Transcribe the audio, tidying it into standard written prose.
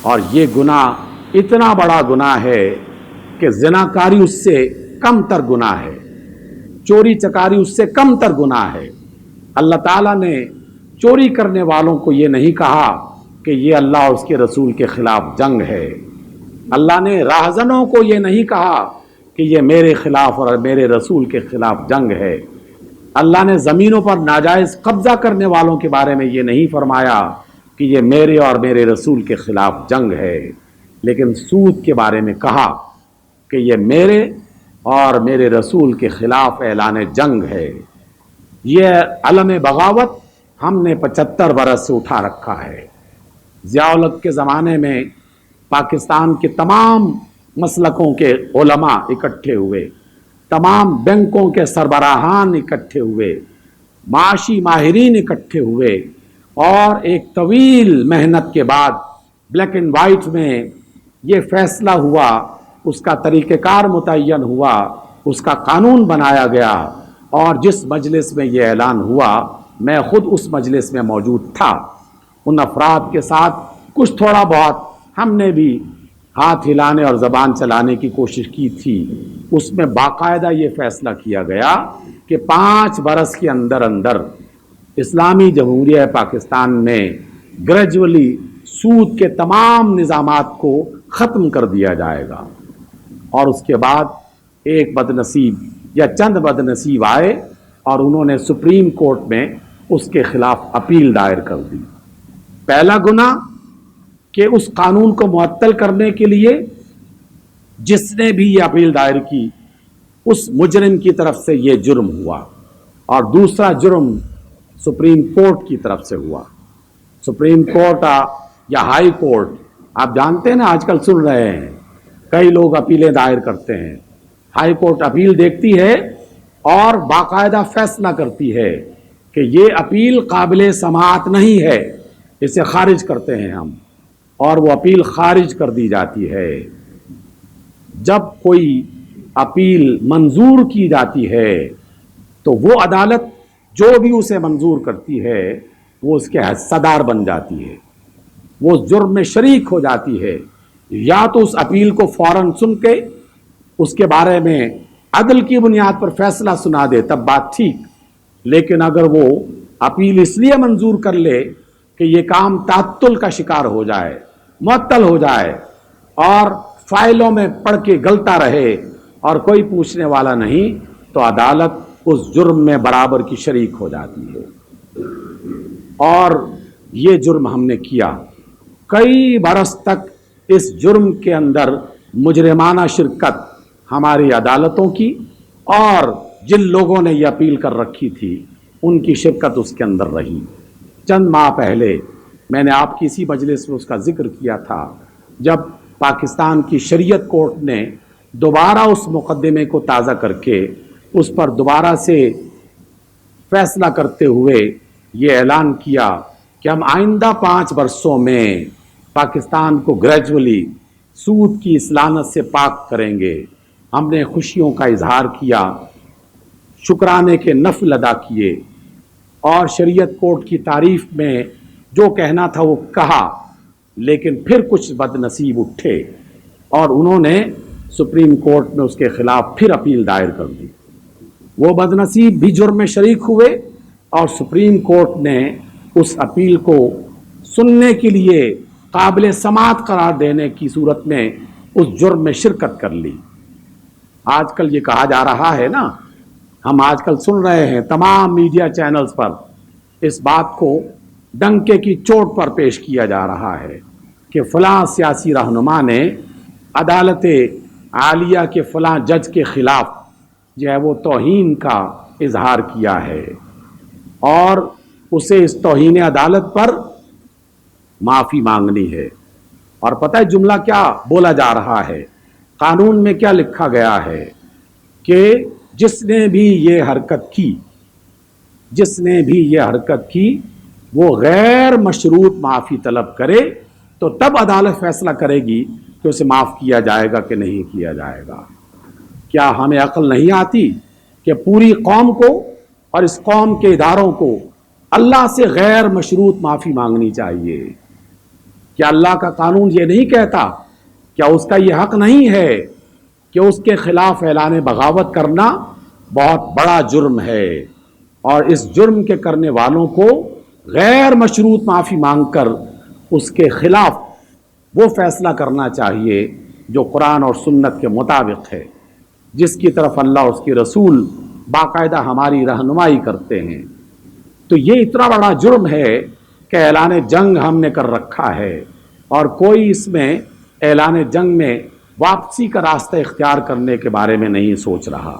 اور یہ گناہ اتنا بڑا گناہ ہے کہ زناکاری اس سے کم تر گناہ ہے، چوری چکاری اس سے کم تر گناہ ہے۔ اللہ تعالیٰ نے چوری کرنے والوں کو یہ نہیں کہا کہ یہ اللہ اور اس کے رسول کے خلاف جنگ ہے۔ اللہ نے راہزنوں کو یہ نہیں کہا کہ یہ میرے خلاف اور میرے رسول کے خلاف جنگ ہے۔ اللہ نے زمینوں پر ناجائز قبضہ کرنے والوں کے بارے میں یہ نہیں فرمایا کہ یہ میرے اور میرے رسول کے خلاف جنگ ہے، لیکن سود کے بارے میں کہا کہ یہ میرے اور میرے رسول کے خلاف اعلان جنگ ہے۔ یہ علم بغاوت ہم نے 75 برس سے اٹھا رکھا ہے۔ ضیاء الحق کے زمانے میں پاکستان کے تمام مسلکوں کے علماء اکٹھے ہوئے، تمام بینکوں کے سربراہان اکٹھے ہوئے، معاشی ماہرین اکٹھے ہوئے، اور ایک طویل محنت کے بعد بلیک اینڈ وائٹ میں یہ فیصلہ ہوا، اس کا طریقہ کار متعین ہوا، اس کا قانون بنایا گیا، اور جس مجلس میں یہ اعلان ہوا میں خود اس مجلس میں موجود تھا۔ ان افراد کے ساتھ کچھ تھوڑا بہت ہم نے بھی ہاتھ ہلانے اور زبان چلانے کی کوشش کی تھی۔ اس میں باقاعدہ یہ فیصلہ کیا گیا کہ 5 برس کے اندر اندر اسلامی جمہوریہ پاکستان میں گریجولی سود کے تمام نظامات کو ختم کر دیا جائے گا۔ اور اس کے بعد ایک بد نصیب یا چند بد نصیب آئے اور انہوں نے سپریم کورٹ میں اس کے خلاف اپیل دائر کر دی۔ پہلا گناہ کہ اس قانون کو معطل کرنے کے لیے جس نے بھی یہ اپیل دائر کی اس مجرم کی طرف سے یہ جرم ہوا، اور دوسرا جرم سپریم کورٹ کی طرف سے ہوا۔ سپریم کورٹ یا ہائی کورٹ، آپ جانتے ہیں نا، آج کل سن رہے ہیں کئی لوگ اپیلیں دائر کرتے ہیں۔ ہائی کورٹ اپیل دیکھتی ہے اور باقاعدہ فیصلہ کرتی ہے کہ یہ اپیل قابل سماعت نہیں ہے، اسے خارج کرتے ہیں ہم، اور وہ اپیل خارج کر دی جاتی ہے۔ جب کوئی اپیل منظور کی جاتی ہے تو وہ عدالت جو بھی اسے منظور کرتی ہے وہ اس کے حصہ دار بن جاتی ہے، وہ اس جرم میں شریک ہو جاتی ہے۔ یا تو اس اپیل کو فوراً سن کے اس کے بارے میں عدل کی بنیاد پر فیصلہ سنا دے تب بات ٹھیک، لیکن اگر وہ اپیل اس لیے منظور کر لے کہ یہ کام تعطل کا شکار ہو جائے، معطل ہو جائے، اور فائلوں میں پڑھ کے گلتا رہے اور کوئی پوچھنے والا نہیں، تو عدالت اس جرم میں برابر کی شریک ہو جاتی ہے۔ اور یہ جرم ہم نے کیا، کئی برس تک اس جرم کے اندر مجرمانہ شرکت ہماری عدالتوں کی اور جن لوگوں نے یہ اپیل کر رکھی تھی ان کی شرکت اس کے اندر رہی۔ چند ماہ پہلے میں نے آپ کی اسی مجلس میں اس کا ذکر کیا تھا، جب پاکستان کی شریعت کورٹ نے دوبارہ اس مقدمے کو تازہ کر کے اس پر دوبارہ سے فیصلہ کرتے ہوئے یہ اعلان کیا کہ ہم آئندہ 5 برسوں میں پاکستان کو گریجولی سود کی اس لعنت سے پاک کریں گے۔ ہم نے خوشیوں کا اظہار کیا، شکرانے کے نفل ادا کیے، اور شریعت کورٹ کی تعریف میں جو کہنا تھا وہ کہا، لیکن پھر کچھ بد نصیب اٹھے اور انہوں نے سپریم کورٹ میں اس کے خلاف پھر اپیل دائر کر دی۔ وہ بد نصیب بھی جرم میں شریک ہوئے اور سپریم کورٹ نے اس اپیل کو سننے کے لیے قابل سماعت قرار دینے کی صورت میں اس جرم میں شرکت کر لی۔ آج کل یہ کہا جا رہا ہے نا، ہم آج کل سن رہے ہیں تمام میڈیا چینلز پر اس بات کو ڈنکے کی چوٹ پر پیش کیا جا رہا ہے کہ فلاں سیاسی رہنما نے عدالت عالیہ کے فلاں جج کے خلاف جو ہے وہ توہین کا اظہار کیا ہے، اور اسے اس توہین عدالت پر معافی مانگنی ہے۔ اور پتہ ہے جملہ کیا بولا جا رہا ہے؟ قانون میں کیا لکھا گیا ہے کہ جس نے بھی یہ حرکت کی وہ غیر مشروط معافی طلب کرے تو تب عدالت فیصلہ کرے گی کہ اسے معاف کیا جائے گا کہ نہیں کیا جائے گا۔ کیا ہمیں عقل نہیں آتی کہ پوری قوم کو اور اس قوم کے اداروں کو اللہ سے غیر مشروط معافی مانگنی چاہیے؟ کیا اللہ کا قانون یہ نہیں کہتا؟ کیا اس کا یہ حق نہیں ہے کہ اس کے خلاف اعلان بغاوت کرنا بہت بڑا جرم ہے، اور اس جرم کے کرنے والوں کو غیر مشروط معافی مانگ کر اس کے خلاف وہ فیصلہ کرنا چاہیے جو قرآن اور سنت کے مطابق ہے، جس کی طرف اللہ اس کی رسول باقاعدہ ہماری رہنمائی کرتے ہیں۔ تو یہ اتنا بڑا جرم ہے کہ اعلان جنگ ہم نے کر رکھا ہے، اور کوئی اس میں اعلان جنگ میں واپسی کا راستہ اختیار کرنے کے بارے میں نہیں سوچ رہا۔